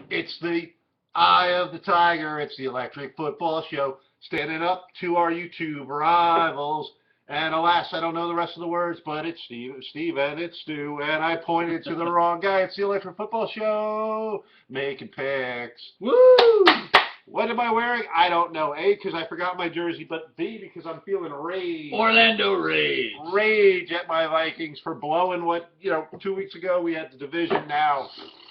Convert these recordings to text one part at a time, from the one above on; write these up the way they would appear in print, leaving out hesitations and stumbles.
It's the Eye of the Tiger. It's the Electric Football Show. Standing up to our YouTube rivals. And alas, I don't know the rest of the words, but it's Steve and it's Stu. And I pointed to the wrong guy. It's the Electric Football Show. Making picks. Woo! What am I wearing? I don't know. A, because I forgot my jersey, but B, because I'm feeling rage. Orlando Rage. Rage at my Vikings for blowing what, 2 weeks ago we had the division now.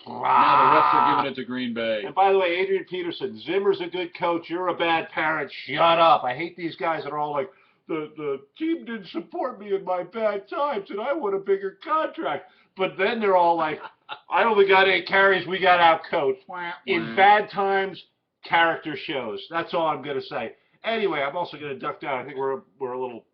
Now the refs are giving it to Green Bay. And by the way, Adrian Peterson, Zimmer's a good coach. You're a bad parent. Shut up. I hate these guys that are all like, the team didn't support me in my bad times, and I want a bigger contract. But then they're all like, I only got 8 carries. We got out-coached. In bad times, character shows. That's all I'm going to say. Anyway, I'm also going to duck down. I think we're a little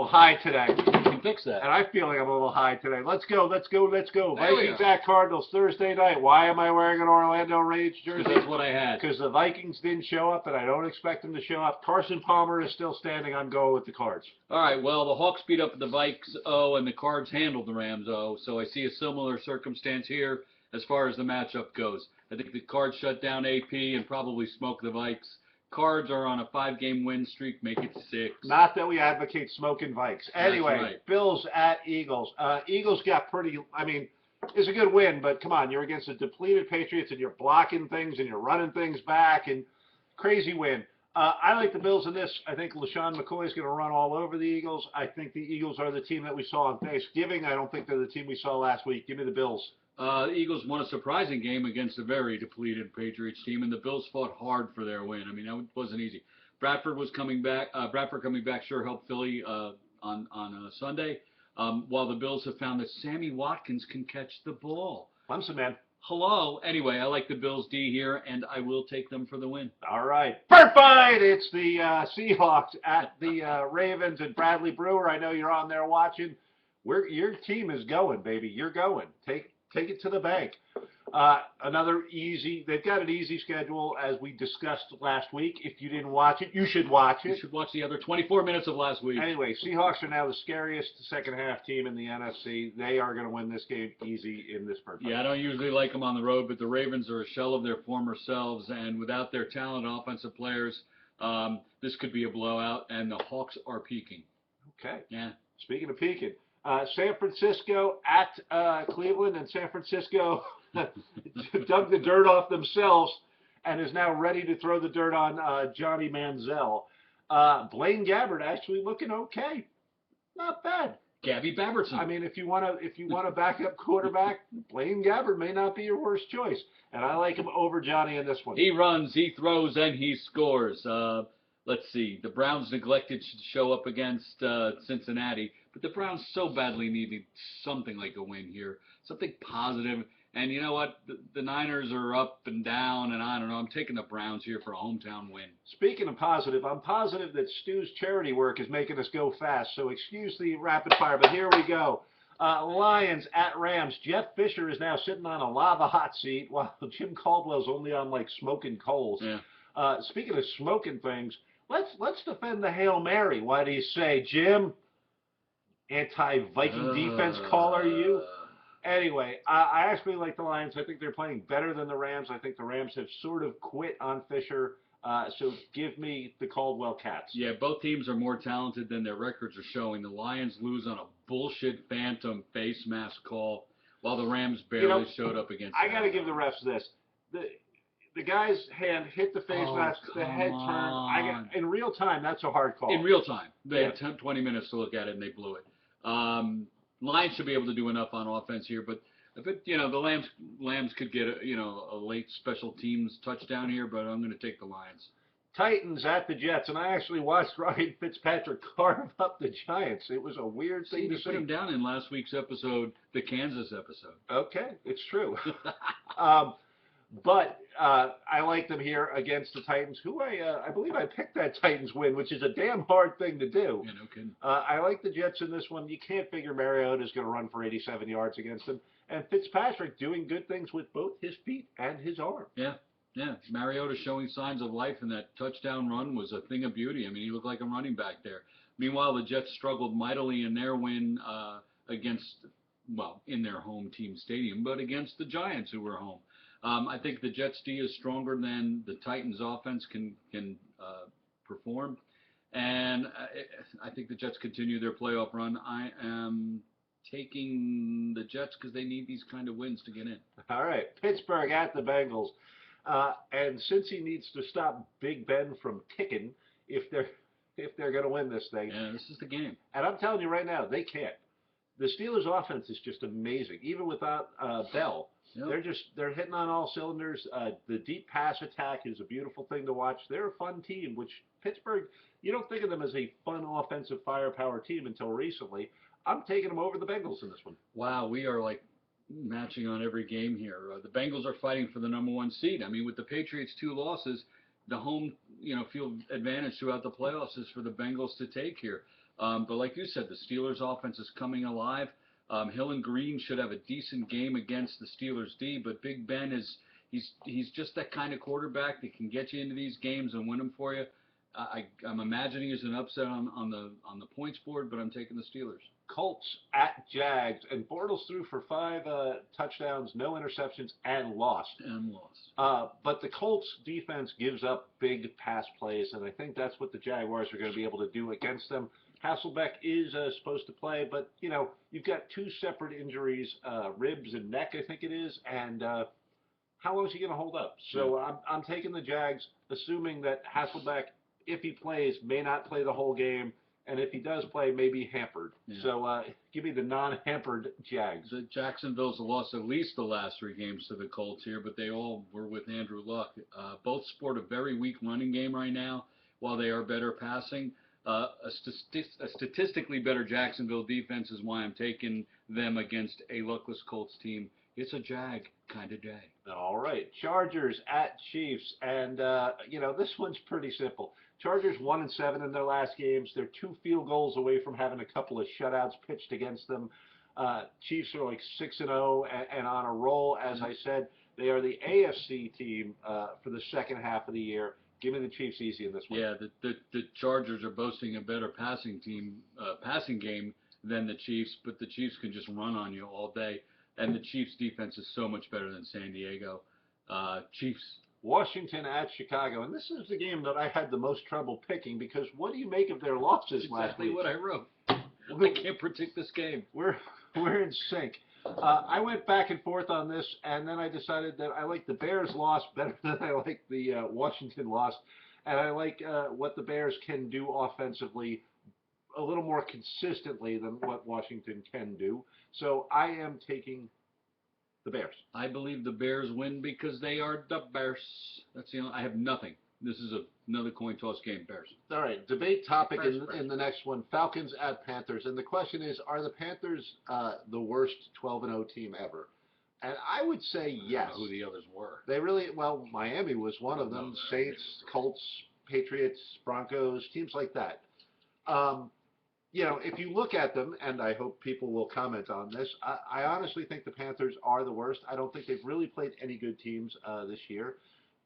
high today. You can fix that. And I feel like I'm a little high today. Let's go. There we Vikings go. at Cardinals Thursday night. Why am I wearing an Orlando Rage jersey? That's what I had. Because the Vikings didn't show up, and I don't expect them to show up. Carson Palmer is still standing. I'm going with the Cards. All right, well, the Hawks beat up the Vikes 0, and the Cards handled the Rams 0, so I see a similar circumstance here as far as the matchup goes. I think the Cards shut down AP and probably smoke the Vikes. Cards are on a 5-game win streak, make it 6. Not that we advocate smoking Vikes. Anyway, right. Bills at Eagles. Eagles got it's a good win, but come on, you're against the depleted Patriots, and you're blocking things, and you're running things back, and crazy win. I like the Bills in this. I think LaShawn McCoy is going to run all over the Eagles. I think the Eagles are the team that we saw on Thanksgiving. I don't think they're the team we saw last week. Give me the Bills. The Eagles won a surprising game against a very depleted Patriots team, and the Bills fought hard for their win. I mean, that wasn't easy. Bradford coming back sure helped Philly on Sunday, while the Bills have found that Sammy Watkins can catch the ball. Clemson, man. Hello. Anyway, I like the Bills D here, and I will take them for the win. All right. Perfect! It's the Seahawks at the Ravens and Bradley Brewer. I know you're on there watching. Your team is going, baby. You're going. Take it to the bank. They've got an easy schedule, as we discussed last week. If you didn't watch it, you should watch it. You should watch the other 24 minutes of last week. Anyway, Seahawks are now the scariest second-half team in the NFC. They are going to win this game easy in this purpose. Yeah, I don't usually like them on the road, but the Ravens are a shell of their former selves, and without their talented offensive players, this could be a blowout, and the Hawks are peaking. Okay. Yeah. Speaking of peaking, San Francisco at Cleveland, and San Francisco dug the dirt off themselves and is now ready to throw the dirt on Johnny Manziel. Blaine Gabbert actually looking okay, not bad. Gabby Babberson. I mean, if you want a backup quarterback, Blaine Gabbert may not be your worst choice, and I like him over Johnny in this one. He runs, he throws, and he scores. Let's see. The Browns neglected to show up against Cincinnati, but the Browns so badly needed something like a win here, something positive. And you know what? The Niners are up and down, and I don't know. I'm taking the Browns here for a hometown win. Speaking of positive, I'm positive that Stu's charity work is making us go fast, so excuse the rapid fire, but here we go. Lions at Rams. Jeff Fisher is now sitting on a lava hot seat, while Jim Caldwell's only on, like, smoking coals. Yeah. Speaking of smoking things, let's defend the Hail Mary. Why do you say, Jim? Anti-Viking defense caller, you? Anyway, I actually like the Lions. I think they're playing better than the Rams. I think the Rams have sort of quit on Fisher. So give me the Caldwell Cats. Yeah, both teams are more talented than their records are showing. The Lions lose on a bullshit phantom face mask call, while the Rams barely showed up against I got to give the refs this. The guy's hand hit the face mask, the head turned. In real time, that's a hard call. In real time. They had 20 minutes to look at it, and they blew it. Lions should be able to do enough on offense here, but the Lambs could get a late special teams touchdown here, but I'm going to take the Lions. Titans at the Jets, and I actually watched Ryan Fitzpatrick carve up the Giants. It was a weird thing to see. Put him down in last week's episode, the Kansas episode. Okay, it's true. But I like them here against the Titans, who I believe I picked that Titans win, which is a damn hard thing to do. Yeah, no kidding. I like the Jets in this one. You can't figure Mariota is going to run for 87 yards against them. And Fitzpatrick doing good things with both his feet and his arm. Yeah. Mariota showing signs of life, and that touchdown run was a thing of beauty. I mean, he looked like a running back there. Meanwhile, the Jets struggled mightily in their win in their home team stadium, but against the Giants, who were home. I think the Jets D is stronger than the Titans offense can perform, and I think the Jets continue their playoff run. I am taking the Jets because they need these kind of wins to get in. All right, Pittsburgh at the Bengals. And since he needs to stop Big Ben from kicking, if they're going to win this thing, Yeah, this is the game. and I'm telling you right now, they can't. The Steelers' offense is just amazing, even without Bell. Yep. They're hitting on all cylinders. The deep pass attack is a beautiful thing to watch. They're a fun team, which Pittsburgh, you don't think of them as a fun offensive firepower team until recently. I'm taking them over the Bengals in this one. Wow, we are like matching on every game here. The Bengals are fighting for the #1 seed. I mean, with the Patriots' 2 losses, the home, field advantage throughout the playoffs is for the Bengals to take here. But like you said, the Steelers' offense is coming alive. Hill and Green should have a decent game against the Steelers' D, but Big Ben he's just that kind of quarterback that can get you into these games and win them for you. I'm imagining there's an upset on the points board, but I'm taking the Steelers. Colts at Jags, and Bortles threw for 5 touchdowns, no interceptions, and lost. But the Colts defense gives up big pass plays, and I think that's what the Jaguars are going to be able to do against them. Hasselbeck is supposed to play, but you've got 2 separate injuries, ribs and neck, I think it is, and how long is he going to hold up? So I'm taking the Jags, assuming that Hasselbeck, if he plays, may not play the whole game. And if he does play, maybe hampered. Yeah. So give me the non-hampered Jags. The Jacksonville's lost at least the last 3 games to the Colts here, but they all were with Andrew Luck. Both sport a very weak running game right now, while they are better passing. A statistically better Jacksonville defense is why I'm taking them against a luckless Colts team. It's a Jag kind of day. All right, Chargers at Chiefs, and this one's pretty simple. Chargers 1-7 in their last games. They're 2 field goals away from having a couple of shutouts pitched against them. Chiefs are like 6-0 and on a roll. As I said, they are the AFC team for the second half of the year. Give me the Chiefs easy in this one. Yeah, the Chargers are boasting a better passing game than the Chiefs, but the Chiefs can just run on you all day. And the Chiefs' defense is so much better than San Diego. Chiefs. Washington at Chicago. And this is the game that I had the most trouble picking because what do you make of their losses last week? Exactly what I wrote. I can't predict this game. We're in sync. I went back and forth on this, and then I decided that I like the Bears loss better than I like the Washington loss. And I like what the Bears can do offensively a little more consistently than what Washington can do. So I am taking the Bears. I believe the Bears win because they are the Bears. That's I have nothing. This is another coin toss game, Bears. All right, debate topic in the next one, Falcons at Panthers. And the question is, are the Panthers the worst 12-0 team ever? And I would say yes. I don't know who the others were. They really, Miami was one of them. Saints, Colts, Patriots, Broncos, teams like that. If you look at them, and I hope people will comment on this, I honestly think the Panthers are the worst. I don't think they've really played any good teams this year.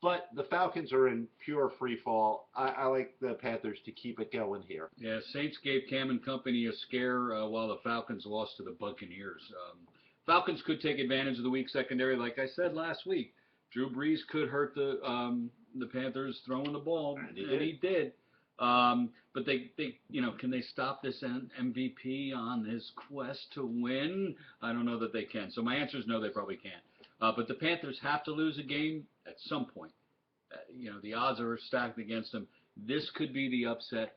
But the Falcons are in pure free fall. I like the Panthers to keep it going here. Yeah, Saints gave Cam and company a scare while the Falcons lost to the Buccaneers. Falcons could take advantage of the weak secondary, like I said last week. Drew Brees could hurt the Panthers throwing the ball, and he did. But they can they stop this MVP on his quest to win? I don't know that they can. So my answer is no, they probably can't. But the Panthers have to lose a game at some point. The odds are stacked against them. This could be the upset.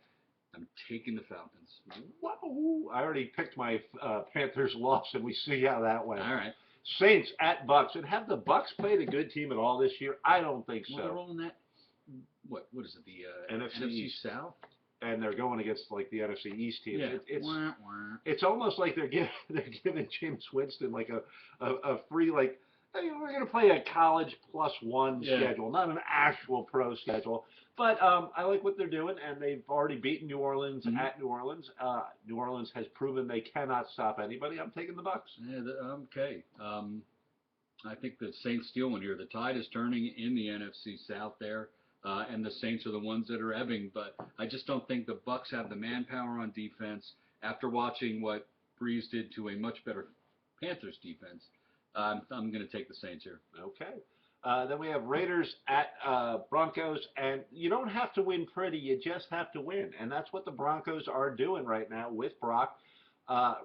I'm taking the Falcons. Wow! I already picked my Panthers loss, and we see how that went. All right. Saints at Bucks, and have the Bucks played a good team at all this year? I don't think so. Well, they're rolling that. What is it? The NFC South? And they're going against like the NFC East teams. Yeah. It's almost like they're giving James Winston like a free hey, we're going to play a college +1 schedule, not an actual pro schedule. But I like what they're doing, and they've already beaten New Orleans at New Orleans. New Orleans has proven they cannot stop anybody. I'm taking the Bucks. Yeah, okay. I think the Saints steal one here. The tide is turning in the NFC South there, and the Saints are the ones that are ebbing. But I just don't think the Bucks have the manpower on defense. After watching what Breeze did to a much better Panthers defense, I'm going to take the Saints here. Okay. Then we have Raiders at Broncos, and you don't have to win pretty, you just have to win, and that's what the Broncos are doing right now with Brock.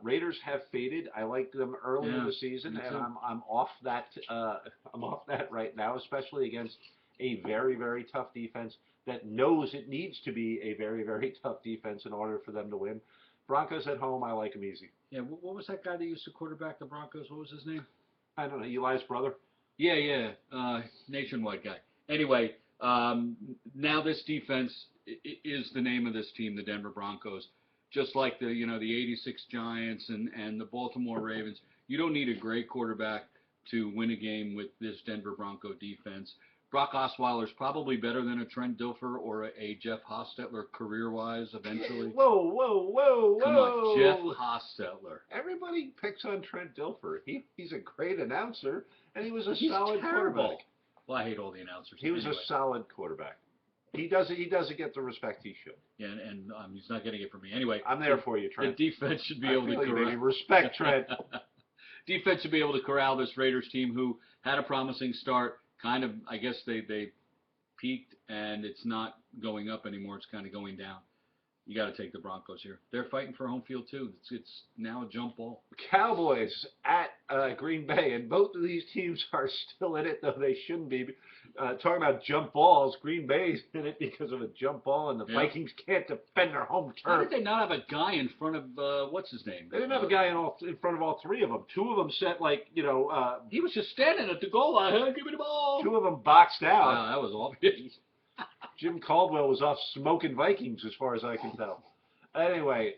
Raiders have faded. I liked them early in the season, me and too. I'm off that. I'm off that right now, especially against a very very tough defense that knows it needs to be a very very tough defense in order for them to win. Broncos at home, I like them easy. Yeah, what was that guy that used to quarterback the Broncos? What was his name? I don't know, Eli's brother. Yeah, yeah, nationwide guy. Anyway, now this defense is the name of this team, the Denver Broncos. Just like the the '86 Giants and the Baltimore Ravens. You don't need a great quarterback to win a game with this Denver Bronco defense. Brock Osweiler's probably better than a Trent Dilfer or a Jeff Hostetler career-wise eventually. Whoa, whoa, whoa, whoa! Come on, Jeff Hostetler. Everybody picks on Trent Dilfer. He's a great announcer, and he was a He's solid terrible. quarterback. Well, I hate all the announcers. He was anyway. a solid quarterback. He doesn't get the respect he should. Yeah, and he's not getting it from me. Anyway, I'm there for you, Trent. The defense should be I able feel to you, baby. corral. Respect, Trent. Defense should be able to corral this Raiders team who had a promising start. Kind of, I guess they peaked, and it's not going up anymore. It's kind of going down. You got to take the Broncos here. They're fighting for home field too. It's now a jump ball. Cowboys at Green Bay, and both of these teams are still in it, though they shouldn't be. Talking about jump balls, Green Bay's in it because of a jump ball, and the Vikings can't defend their home How turf. did they not have a guy in front of what's his name? They didn't have a guy in front of all three of them. Two of them set he was just standing at the goal line. Hey, give me the ball. two of them boxed out. Wow, that was obvious. Jim Caldwell was off smoking Vikings, as far as I can tell. Anyway,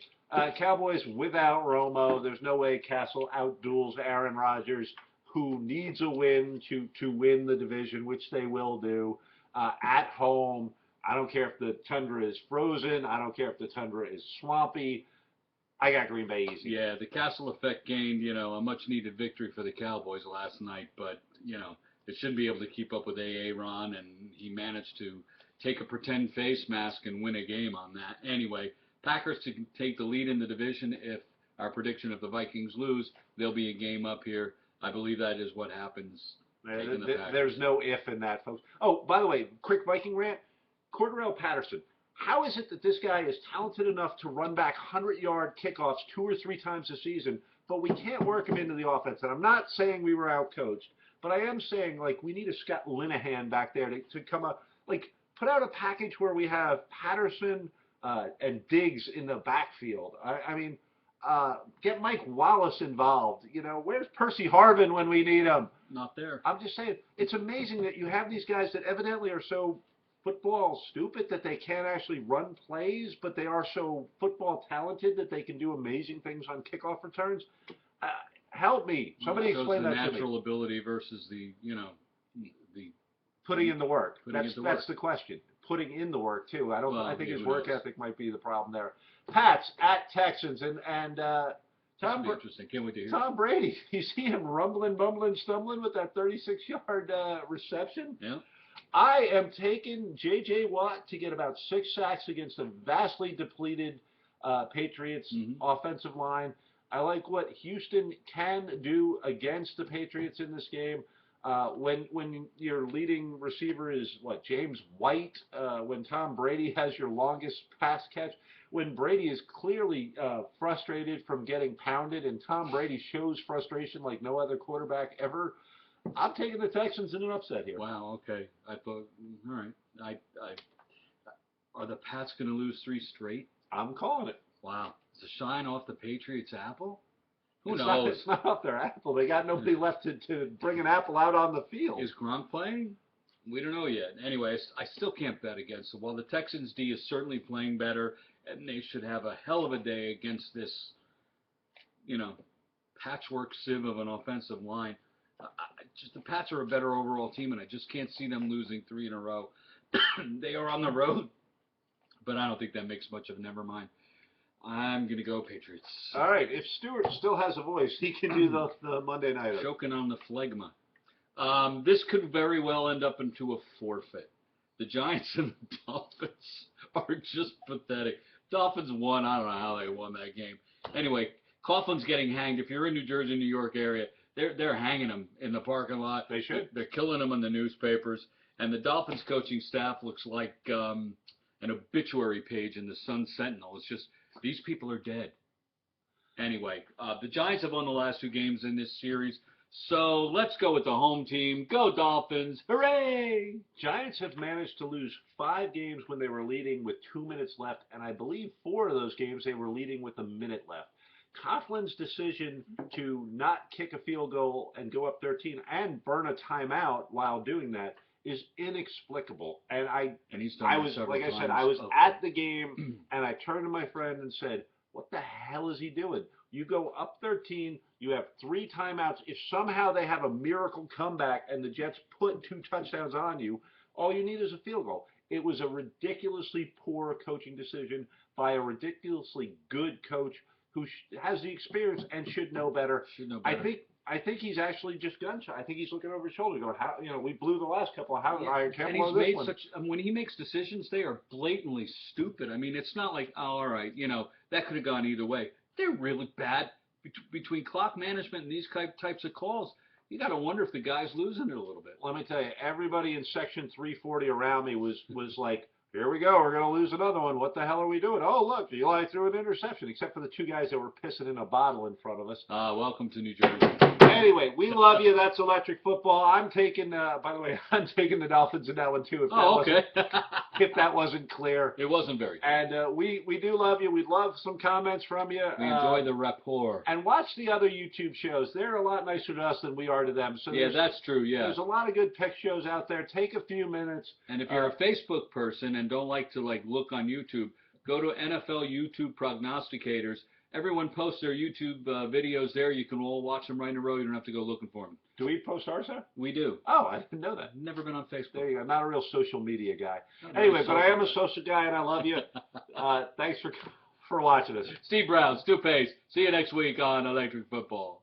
Cowboys without Romo. There's no way Castle outduels Aaron Rodgers, who needs a win to win the division, which they will do. At home, I don't care if the tundra is frozen. I don't care if the tundra is swampy. I got Green Bay easy. Yeah, the Castle effect gained, a much-needed victory for the Cowboys last night, but, it shouldn't be able to keep up with Ron, and he managed to take a pretend face mask and win a game on that. Anyway, Packers to take the lead in the division. If our prediction of the Vikings lose, there'll be a game up here. I believe that is what happens. There's no if in that, folks. Oh, by the way, quick Viking rant. Cordarrelle Patterson. How is it that this guy is talented enough to run back 100-yard kickoffs 2 or 3 times a season, but we can't work him into the offense? And I'm not saying we were outcoached, but I am saying, we need a Scott Linehan back there to come up. Put out a package where we have Patterson and Diggs in the backfield. I mean, get Mike Wallace involved. Where's Percy Harvin when we need him? Not there. I'm just saying, it's amazing that you have these guys that evidently are so football stupid that they can't actually run plays, but they are so football talented that they can do amazing things on kickoff returns. Help me. Somebody explain that to me. The natural ability versus the putting in the work. That's the question. Putting in the work too. I think his work knows? ethic might be the problem there. Pats at Texans and Tom interesting. Can't wait to hear. Tom Brady. You see him rumbling, bumbling, stumbling with that 36-yard reception. Yeah. I am taking J.J. Watt to get about 6 sacks against a vastly depleted Patriots offensive line. I like what Houston can do against the Patriots in this game. When your leading receiver is James White, when Tom Brady has your longest pass catch, when Brady is clearly frustrated from getting pounded, and Tom Brady shows frustration like no other quarterback ever, I'm taking the Texans in an upset here. Wow. Okay. I thought. All right. Are the Pats going to lose 3 straight? I'm calling it. Wow. It's a shine off the Patriots' apple. Who knows? It's not off their apple. They got nobody left to bring an apple out on the field. Is Gronk playing? We don't know yet. Anyway, I still can't bet against them. While the Texans' D is certainly playing better, and they should have a hell of a day against this, patchwork sieve of an offensive line. The Pats are a better overall team, and I just can't see them losing 3 in a row. They are on the road, but I don't think that makes much of a never mind. I'm going to go Patriots. All right. If Stewart still has a voice, he can do the Monday night. Choking on the phlegma. This could very well end up into a forfeit. The Giants and the Dolphins are just pathetic. Dolphins won. I don't know how they won that game. Anyway, Coughlin's getting hanged. If you're in New Jersey, New York area, they're hanging him in the parking lot. They should. They're killing him in the newspapers. And the Dolphins coaching staff looks like an obituary page in the Sun Sentinel. It's just, these people are dead. Anyway, the Giants have won the last 2 games in this series. So let's go with the home team. Go Dolphins. Hooray! Giants have managed to lose 5 games when they were leading with 2 minutes left, and I believe 4 of those games they were leading with a minute left. Coughlin's decision to not kick a field goal and go up 13 and burn a timeout while doing that is inexplicable. And he's done I was, like I said, I was at the game, and I turned to my friend and said, what the hell is he doing? You go up 13, you have 3 timeouts. If somehow they have a miracle comeback and the Jets put 2 touchdowns on you, all you need is a field goal. It was a ridiculously poor coaching decision by a ridiculously good coach who has the experience and should know better. I think he's actually just gun shy. I think he's looking over his shoulder going, how, we blew the last couple. How I can't blow this one. When he makes decisions, they are blatantly stupid. I mean, it's not like, oh, all right, that could have gone either way. They're really bad between clock management and these types of calls. You got to wonder if the guy's losing it a little bit. Let me tell you, everybody in section 340 around me was like, here we go, we're going to lose another one. What the hell are we doing? Oh, look, Eli threw an interception, except for the 2 guys that were pissing in a bottle in front of us. Welcome to New Jersey. Anyway, we love you. That's electric football. I'm taking, by the way, I'm taking the Dolphins in that one too. If that wasn't clear. It wasn't very clear. And we do love you. We'd love some comments from you. We enjoy the rapport. And watch the other YouTube shows. They're a lot nicer to us than we are to them. So yeah, that's true. Yeah. There's a lot of good pick shows out there. Take a few minutes. And if you're a Facebook person and don't like to look on YouTube, go to NFL YouTube Prognosticators. Everyone posts their YouTube videos there. You can all watch them right in a row. You don't have to go looking for them. Do we post ours there? We do. Oh, I didn't know that. Never been on Facebook. There you go. Not a real social media guy. Anyway, but I am a social guy, and I love you. Thanks for watching us. Steve Brown, Stu Pace. See you next week on Electric Football.